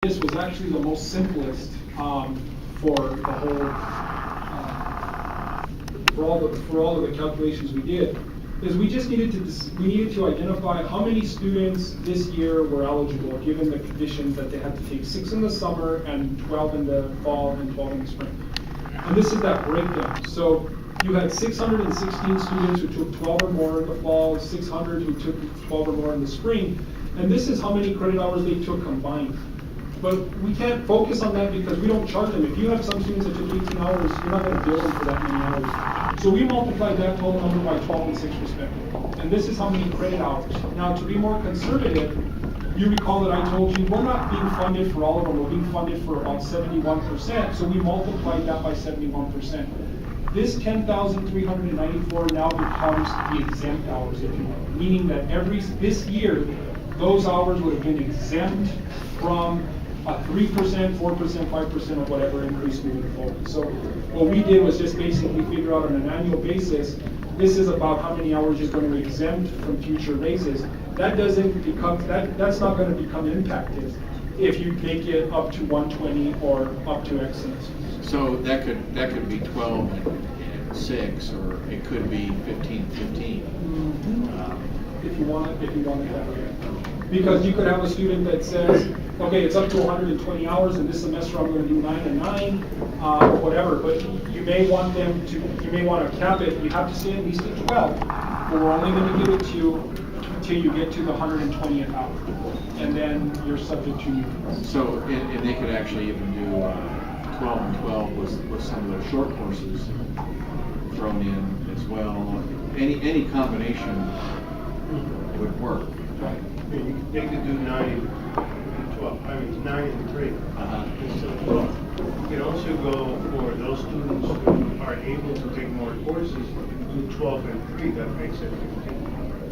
This was actually the most simplest for the whole, for all of the calculations we did, is we just needed to identify how many students this year were eligible, given the conditions that they had to take 6 in the summer and 12 in the fall and 12 in the spring. And this is that breakdown. So you had 616 students who took 12 or more in the fall, 600 who took 12 or more in the spring, and this is how many credit hours they took combined. But we can't focus on that because we don't charge them. If you have some students that took 18 hours, you're not going to bill them for that many hours. So we multiplied that total number by 12 and 6 respectively. And this is how many credit hours. Now, to be more conservative, you recall that I told you we're not being funded for all of them. We're being funded for about 71%. So we multiplied that by 71%. This 10,394 now becomes the exempt hours, if you will. Meaning that this year, those hours would have been exempt from a 3%, 4%, 5%, or whatever increase moving forward. So what we did was just basically figure out on an annual basis, this is about how many hours you're going to exempt from future raises. That doesn't become, that's not going to become impacted if you make it up to 120 or up to excellence. So that could be 12 and 6, or it could be 15, 15. If you want it that way. Because you could have a student that says, okay, it's up to 120 hours, and this semester I'm going to do 9 and 9, whatever. But you may want to cap it. You have to stay at least at 12. But we're only going to give it to you until you get to the 120th hour, and then you're subject to. So, and they could actually even do 12 and 12 with some of their short courses thrown in as well. Any combination would work. Right. They could do 9 and 12. I mean 9 and 3 instead of 12. You can also go for those students who are able to take more courses, do 12 and 3. That makes it 15.